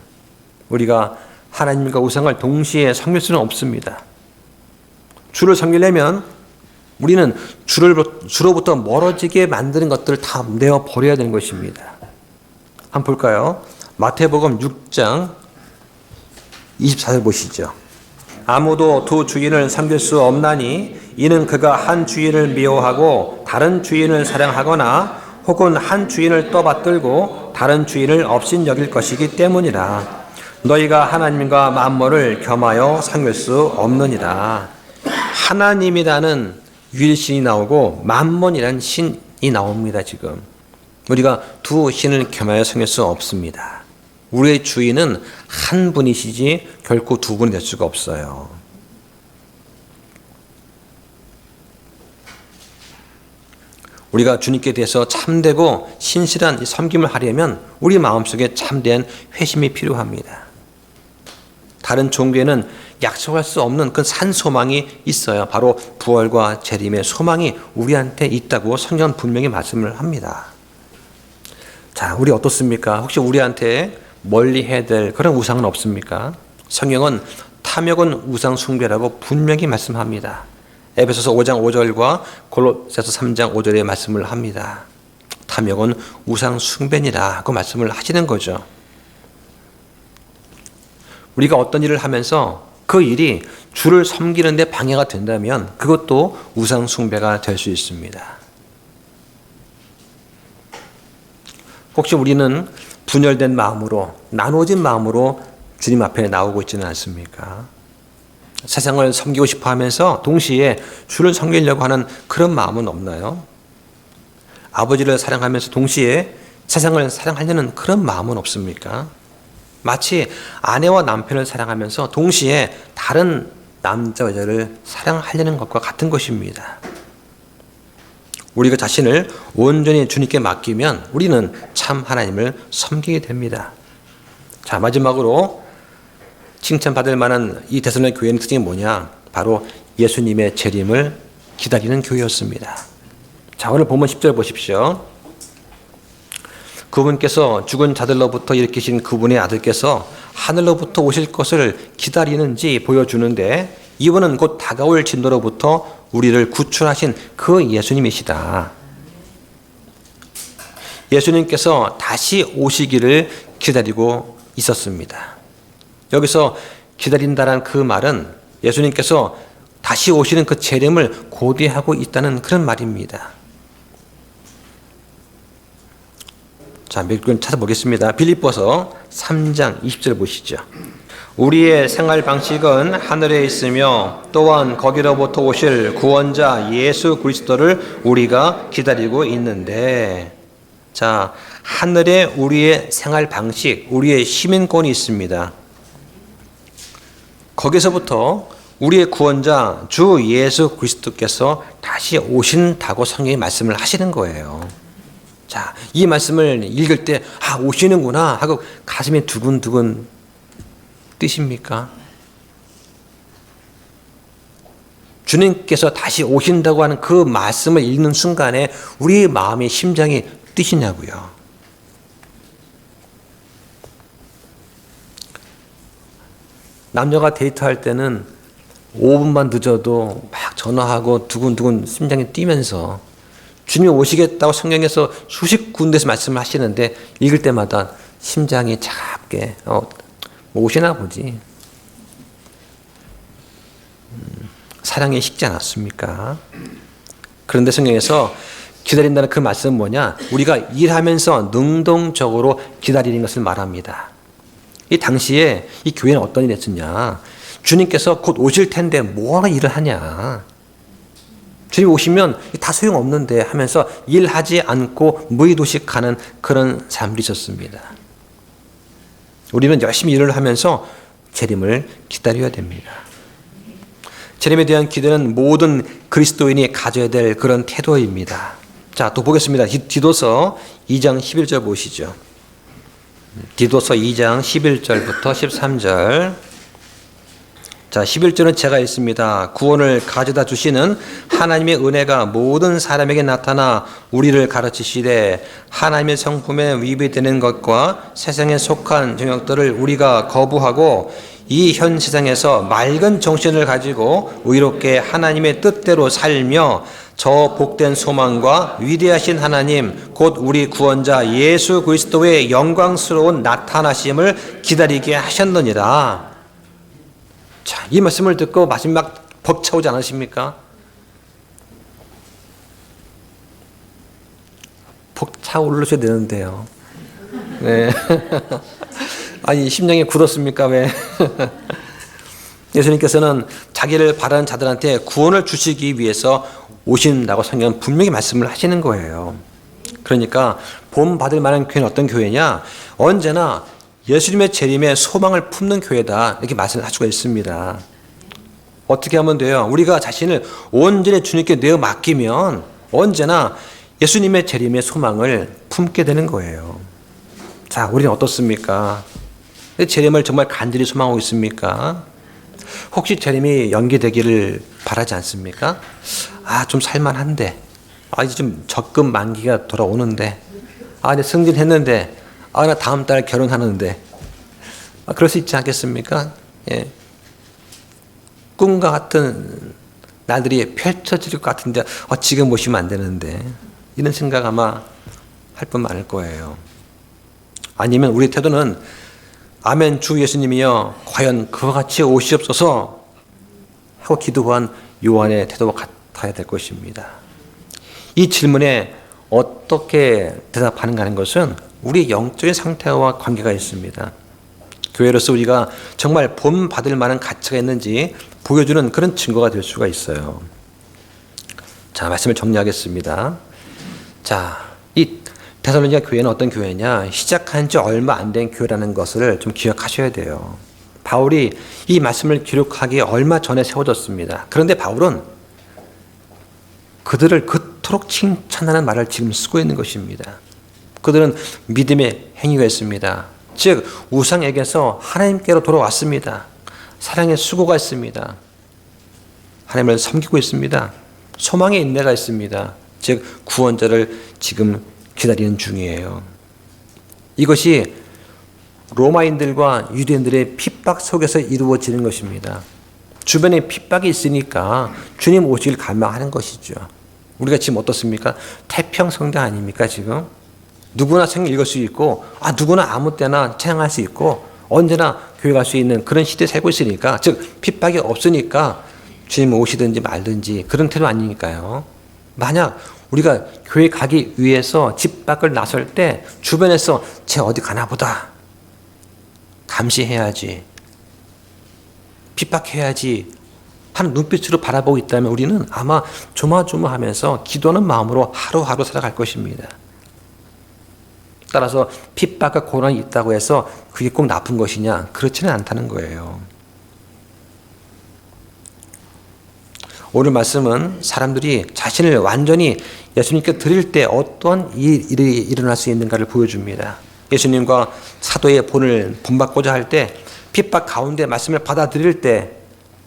우리가 하나님과 우상을 동시에 섬길 수는 없습니다. 주를 섬기려면 우리는 주로부터 멀어지게 만드는 것들을 다 내어 버려야 되는 것입니다. 한번 볼까요? 마태복음 6장 24절 보시죠. 아무도 두 주인을 섬길 수 없나니 이는 그가 한 주인을 미워하고 다른 주인을 사랑하거나 혹은 한 주인을 떠받들고 다른 주인을 업신여길 것이기 때문이라. 너희가 하나님과 만물을 겸하여 섬길 수 없느니라. 하나님이라는 유일신이 나오고 만몬이라는 신이 나옵니다. 지금 우리가 두 신을 겸하여 섬길 수 없습니다. 우리의 주인은 한 분이시지 결코 두 분이 될 수가 없어요. 우리가 주님께 대해서 참되고 신실한 섬김을 하려면 우리 마음속에 참된 회심이 필요합니다. 다른 종교에는 약속할 수 없는 그 산 소망이 있어요. 바로 부활과 재림의 소망이 우리한테 있다고 성경은 분명히 말씀을 합니다. 자, 우리 어떻습니까? 혹시 우리한테 멀리 해야 될 그런 우상은 없습니까? 성경은 탐욕은 우상 숭배라고 분명히 말씀합니다. 에베소서 5장 5절과 골로새서 3장 5절에 말씀을 합니다. 탐욕은 우상 숭배니라 그 말씀을 하시는 거죠. 우리가 어떤 일을 하면서 그 일이 주를 섬기는 데 방해가 된다면 그것도 우상 숭배가 될 수 있습니다. 혹시 우리는 분열된 마음으로, 나눠진 마음으로 주님 앞에 나오고 있지는 않습니까? 세상을 섬기고 싶어 하면서 동시에 주를 섬기려고 하는 그런 마음은 없나요? 아버지를 사랑하면서 동시에 세상을 사랑하려는 그런 마음은 없습니까? 마치 아내와 남편을 사랑하면서 동시에 다른 남자 여자를 사랑하려는 것과 같은 것입니다. 우리가 자신을 온전히 주님께 맡기면 우리는 참 하나님을 섬기게 됩니다. 자, 마지막으로 칭찬받을 만한 이 데살로니가 교회의 특징이 뭐냐? 바로 예수님의 재림을 기다리는 교회였습니다. 자, 오늘 본문 10절 보십시오. 그분께서 죽은 자들로부터 일으키신 그분의 아들께서 하늘로부터 오실 것을 기다리는지 보여주는데 이분은 곧 다가올 진노로부터 우리를 구출하신 그 예수님이시다. 예수님께서 다시 오시기를 기다리고 있었습니다. 여기서 기다린다는 그 말은 예수님께서 다시 오시는 그 재림을 고대하고 있다는 그런 말입니다. 자, 몇 권 찾아보겠습니다. 빌립보서 3장 20절 보시죠. 우리의 생활 방식은 하늘에 있으며 또한 거기로부터 오실 구원자 예수 그리스도를 우리가 기다리고 있는데, 자, 하늘에 우리의 생활 방식, 우리의 시민권이 있습니다. 거기서부터 우리의 구원자 주 예수 그리스도께서 다시 오신다고 성경이 말씀을 하시는 거예요. 자, 이 말씀을 읽을 때 오시는구나 하고 가슴이 두근두근 뛰십니까? 주님께서 다시 오신다고 하는 그 말씀을 읽는 순간에 우리의 마음의 심장이 뛰시냐고요. 남녀가 데이트할 때는 5분만 늦어도 막 전화하고 두근두근 심장이 뛰면서 주님이 오시겠다고 성경에서 수십 군데에서 말씀을 하시는데 읽을 때마다 심장이 차갑게 뭐 오시나 보지. 사랑이 식지 않았습니까? 그런데 성경에서 기다린다는 그 말씀은 뭐냐? 우리가 일하면서 능동적으로 기다리는 것을 말합니다. 이 당시에 이 교회는 어떤 일을 했었냐? 주님께서 곧 오실 텐데 뭐하러 일을 하냐? 주님 오시면 다 소용없는데 하면서 일하지 않고 무의도식하는 그런 사람들이 있었습니다. 우리는 열심히 일을 하면서 재림을 기다려야 됩니다. 재림에 대한 기대는 모든 그리스도인이 가져야 될 그런 태도입니다. 자, 또 보겠습니다. 디도서 2장 11절 보시죠. 디도서 2장 11절부터 13절. 자, 11절은 제가 읽습니다. 구원을 가져다 주시는 하나님의 은혜가 모든 사람에게 나타나 우리를 가르치시되 하나님의 성품에 위배되는 것과 세상에 속한 정욕들을 우리가 거부하고 이 현 세상에서 맑은 정신을 가지고 의롭게 하나님의 뜻대로 살며 저 복된 소망과 위대하신 하나님 곧 우리 구원자 예수 그리스도의 영광스러운 나타나심을 기다리게 하셨느니라. 자, 이 말씀을 듣고 마지막 벅차오지 않으십니까? 벅차오르셔야 되는데요. 네. 아니, 심령이 굳었습니까? 왜? 예수님께서는 자기를 바라는 자들한테 구원을 주시기 위해서 오신다고 성경은 분명히 말씀을 하시는 거예요. 그러니까 본받을 만한 교회는 어떤 교회냐? 언제나 예수님의 재림에 소망을 품는 교회다, 이렇게 말씀을 할 수가 있습니다. 어떻게 하면 돼요? 우리가 자신을 온전히 주님께 내어 맡기면 언제나 예수님의 재림의 소망을 품게 되는 거예요. 자, 우리는 어떻습니까? 재림을 정말 간절히 소망하고 있습니까? 혹시 재림이 연기되기를 바라지 않습니까? 아, 좀 살만한데, 아, 이제 좀 적금 만기가 돌아오는데, 아, 이제 승진했는데, 아, 나 다음 달 결혼하는데, 아, 그럴 수 있지 않겠습니까? 예. 꿈과 같은 날들이 펼쳐질 것 같은데, 지금 오시면 안 되는데, 이런 생각 아마 할 분 많을 거예요. 아니면 우리 태도는 아멘 주 예수님이여 과연 그와 같이 오시옵소서 하고 기도한 요한의 태도와 같아야 될 것입니다. 이 질문에 어떻게 대답하는가 하는 것은 우리 영적인 상태와 관계가 있습니다. 교회로서 우리가 정말 본받을 만한 가치가 있는지 보여주는 그런 증거가 될 수가 있어요. 자, 말씀을 정리하겠습니다. 자, 이 데살로니가 교회는 어떤 교회냐? 시작한 지 얼마 안 된 교회라는 것을 좀 기억하셔야 돼요. 바울이 이 말씀을 기록하기 얼마 전에 세워졌습니다. 그런데 바울은 그들을 그토록 칭찬하는 말을 지금 쓰고 있는 것입니다. 그들은 믿음의 행위가 있습니다. 즉 우상에게서 하나님께로 돌아왔습니다. 사랑의 수고가 있습니다. 하나님을 섬기고 있습니다. 소망의 인내가 있습니다. 즉 구원자를 지금 기다리는 중이에요. 이것이 로마인들과 유대인들의 핍박 속에서 이루어지는 것입니다. 주변에 핍박이 있으니까 주님 오시길 갈망하는 것이죠. 우리가 지금 어떻습니까? 태평성대 아닙니까 지금? 누구나 성경 읽을 수 있고 누구나 아무 때나 찬양할 수 있고 언제나 교회 갈 수 있는 그런 시대에 살고 있으니까, 즉 핍박이 없으니까 주님 오시든지 말든지 그런 태도 아니니까요. 만약 우리가 교회 가기 위해서 집 밖을 나설 때 주변에서 쟤 어디 가나 보다, 감시해야지, 핍박해야지 하는 눈빛으로 바라보고 있다면 우리는 아마 조마조마하면서 기도하는 마음으로 하루하루 살아갈 것입니다. 따라서 핍박과 고난이 있다고 해서 그게 꼭 나쁜 것이냐? 그렇지는 않다는 거예요. 오늘 말씀은 사람들이 자신을 완전히 예수님께 드릴 때 어떠한 일이 일어날 수 있는가를 보여줍니다. 예수님과 사도의 본을 본받고자 할 때, 핍박 가운데 말씀을 받아들일 때,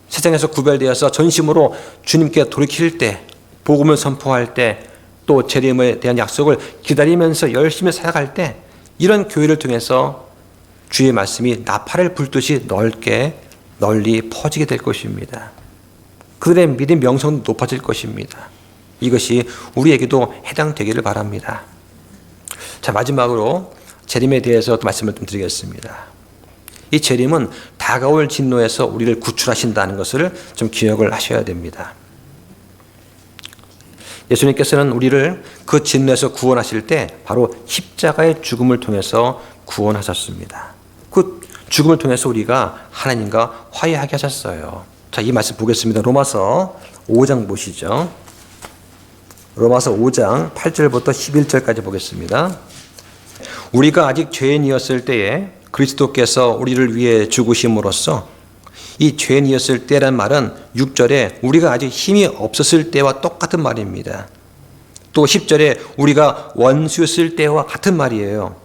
세상에서 구별되어서 전심으로 주님께 돌이킬 때, 복음을 선포할 때, 또 재림에 대한 약속을 기다리면서 열심히 살아갈 때, 이런 교회를 통해서 주의 말씀이 나팔을 불듯이 널리 퍼지게 될 것입니다. 그들의 믿음 명성도 높아질 것입니다. 이것이 우리에게도 해당되기를 바랍니다. 자, 마지막으로 재림에 대해서 말씀을 좀 드리겠습니다. 이 재림은 다가올 진노에서 우리를 구출하신다는 것을 좀 기억을 하셔야 됩니다. 예수님께서는 우리를 그 진노에서 구원하실 때 바로 십자가의 죽음을 통해서 구원하셨습니다. 그 죽음을 통해서 우리가 하나님과 화해하게 하셨어요. 자, 이 말씀 보겠습니다. 로마서 5장 보시죠. 로마서 5장 8절부터 11절까지 보겠습니다. 우리가 아직 죄인이었을 때에 그리스도께서 우리를 위해 죽으심으로써, 이 죄인이었을 때란 말은 6절에 우리가 아직 힘이 없었을 때와 똑같은 말입니다. 또 10절에 우리가 원수였을 때와 같은 말이에요.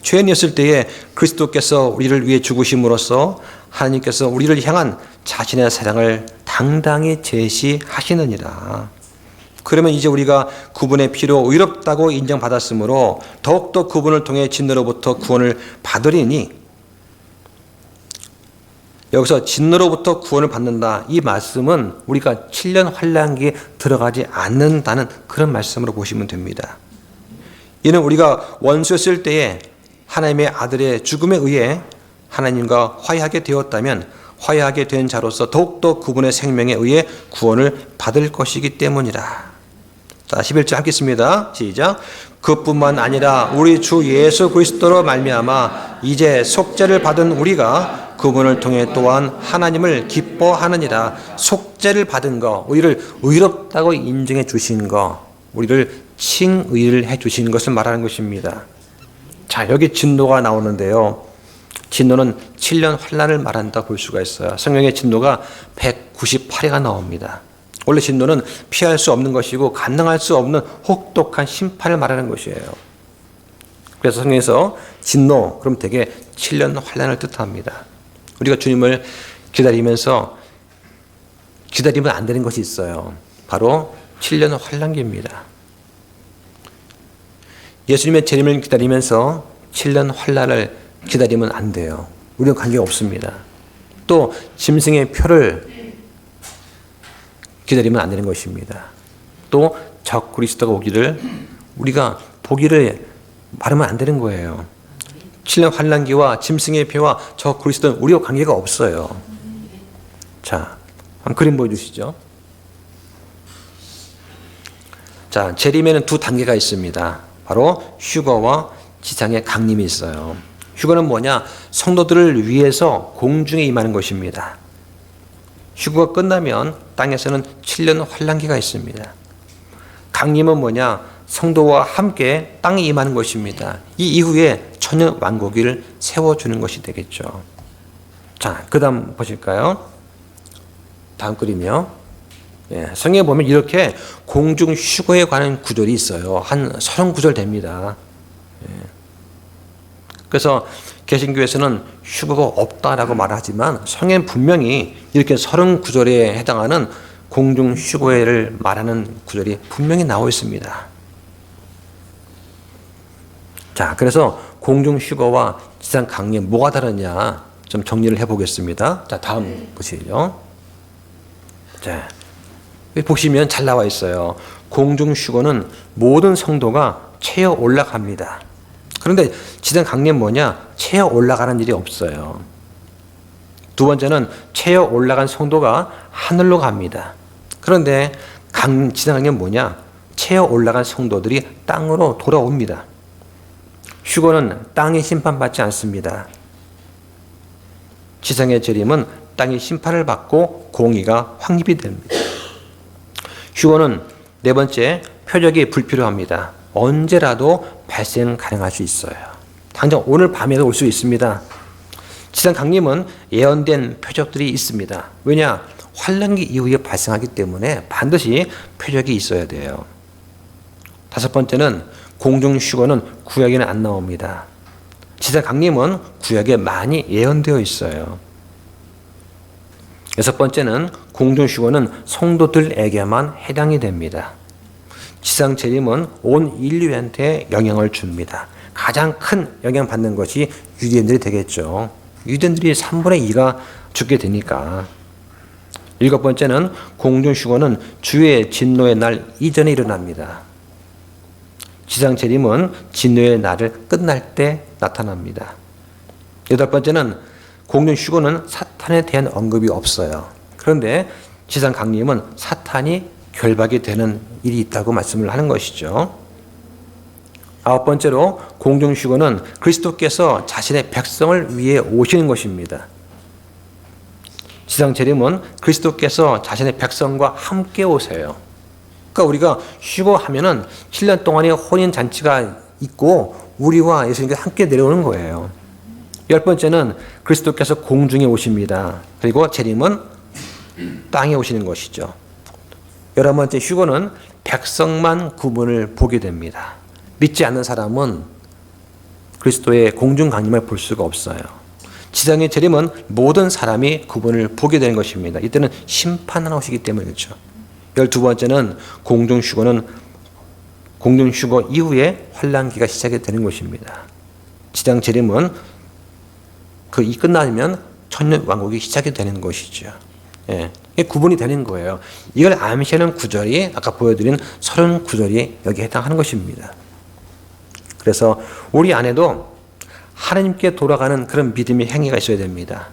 죄인이었을 때에 그리스도께서 우리를 위해 죽으심으로써 하나님께서 우리를 향한 자신의 사랑을 당당히 제시하시느니라. 그러면 이제 우리가 그분의 피로 의롭다고 인정받았으므로 더욱더 그분을 통해 진노로부터 구원을 받으리니, 여기서 진노로부터 구원을 받는다, 이 말씀은 우리가 7년 환난기에 들어가지 않는다는 그런 말씀으로 보시면 됩니다. 이는 우리가 원수였을 때에 하나님의 아들의 죽음에 의해 하나님과 화해하게 되었다면 화해하게 된 자로서 더욱더 그분의 생명에 의해 구원을 받을 것이기 때문이라. 자, 11절 하겠습니다. 시작. 그뿐만 아니라 우리 주 예수 그리스도로 말미암아 이제 속죄를 받은 우리가 그분을 통해 또한 하나님을 기뻐하느니라. 속죄를 받은 거, 우리를 의롭다고 인정해 주신 거, 우리를 칭의를 해 주신 것을 말하는 것입니다. 자, 여기 진노가 나오는데요. 진노는 7년 환난을 말한다 볼 수가 있어요. 성경의 진노가 198회가 나옵니다. 원래 진노는 피할 수 없는 것이고 감당할 수 없는 혹독한 심판을 말하는 것이에요. 그래서 성경에서 진노, 그럼 되게 7년 환난을 뜻합니다. 우리가 주님을 기다리면서 기다리면 안 되는 것이 있어요. 바로 7년 환난기입니다. 예수님의 재림을 기다리면서 7년 환난을 기다리면 안 돼요. 우리는 관계가 없습니다. 또 짐승의 표를 기다리면 안 되는 것입니다. 또 적 그리스도가 오기를 우리가 보기를 바라면 안 되는 거예요. 7년 환난기와 짐승의 표와 적 그리스도는 우리와 관계가 없어요. 자, 한 그림 보여주시죠. 자, 재림에는 두 단계가 있습니다. 바로 휴거와 지상의 강림이 있어요. 휴거는 뭐냐? 성도들을 위해서 공중에 임하는 것입니다. 휴거가 끝나면 땅에서는 7년 환난기가 있습니다. 강림은 뭐냐? 성도와 함께 땅에 임하는 것입니다. 이 이후에 천년 왕국을 세워주는 것이 되겠죠. 자, 그 다음 보실까요? 다음 그림이요. 예, 성경에 보면 이렇게 공중 휴거에 관한 구절이 있어요. 한 30구절 됩니다. 예. 그래서 개신교에서는 휴거가 없다라고 말하지만 성경은 분명히 이렇게 30구절에 해당하는 공중 휴거를 말하는 구절이 분명히 나와 있습니다. 자, 그래서 공중 휴거와 지상 강림 뭐가 다르냐 좀 정리를 해보겠습니다. 자, 다음 보시죠. 자, 여기 보시면 잘 나와 있어요. 공중 휴거는 모든 성도가 채어 올라갑니다. 그런데 지상 강림 뭐냐? 채어 올라가는 일이 없어요. 두 번째는 채어 올라간 성도가 하늘로 갑니다. 그런데 지상 강림 뭐냐? 채어 올라간 성도들이 땅으로 돌아옵니다. 휴거는 땅이 심판받지 않습니다. 지상의 재림은 땅이 심판을 받고 공의가 확립이 됩니다. 휴거는 네 번째, 표적이 불필요합니다. 언제라도 발생 가능할 수 있어요. 당장 오늘 밤에도 올 수 있습니다. 지상 강림은 예언된 표적들이 있습니다. 왜냐? 환난기 이후에 발생하기 때문에 반드시 표적이 있어야 돼요. 다섯 번째는 공중 휴거는 구약에는 안 나옵니다. 지상 강림은 구약에 많이 예언되어 있어요. 여섯 번째는 공중 휴거는 성도들에게만 해당이 됩니다. 지상 재림은 온 인류한테 영향을 줍니다. 가장 큰 영향 받는 것이 유대인들이 되겠죠. 유대인들이 3분의 2가 죽게 되니까. 일곱 번째는 공중 휴거는 주의 진노의 날 이전에 일어납니다. 지상 재림은 진노의 날을 끝날 때 나타납니다. 여덟 번째는 공중 휴거는 사탄에 대한 언급이 없어요. 그런데 지상 강림은 사탄이 결박이 되는 일이 있다고 말씀을 하는 것이죠. 아홉 번째로 공중 휴거는 그리스도께서 자신의 백성을 위해 오시는 것입니다. 지상 재림은 그리스도께서 자신의 백성과 함께 오세요. 그러니까 우리가 휴거하면은 7년 동안의 혼인 잔치가 있고 우리와 예수님께서 함께 내려오는 거예요. 열 번째는 그리스도께서 공중에 오십니다. 그리고 재림은 땅에 오시는 것이죠. 11번째 휴거는 백성만 구분을 보게 됩니다. 믿지 않는 사람은 그리스도의 공중 강림을 볼 수가 없어요. 지상의 재림은 모든 사람이 구분을 보게 되는 것입니다. 이때는 심판하러 오시기 때문이죠. 12번째는 공중 휴거는 공중 휴거 이후에 환란기가 시작이 되는 것입니다. 지상 재림은 이 끝나면 천년 왕국이 시작이 되는 것이죠. 예, 이게 구분이 되는 거예요. 이걸 암시하는 구절이 아까 보여드린 39절이 여기에 해당하는 것입니다. 그래서 우리 안에도 하나님께 돌아가는 그런 믿음의 행위가 있어야 됩니다.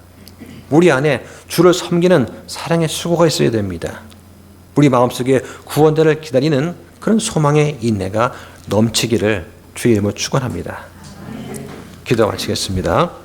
우리 안에 주를 섬기는 사랑의 수고가 있어야 됩니다. 우리 마음속에 구원자를 기다리는 그런 소망의 인내가 넘치기를 주의 이름으로 축원합니다. 기도 마치겠습니다.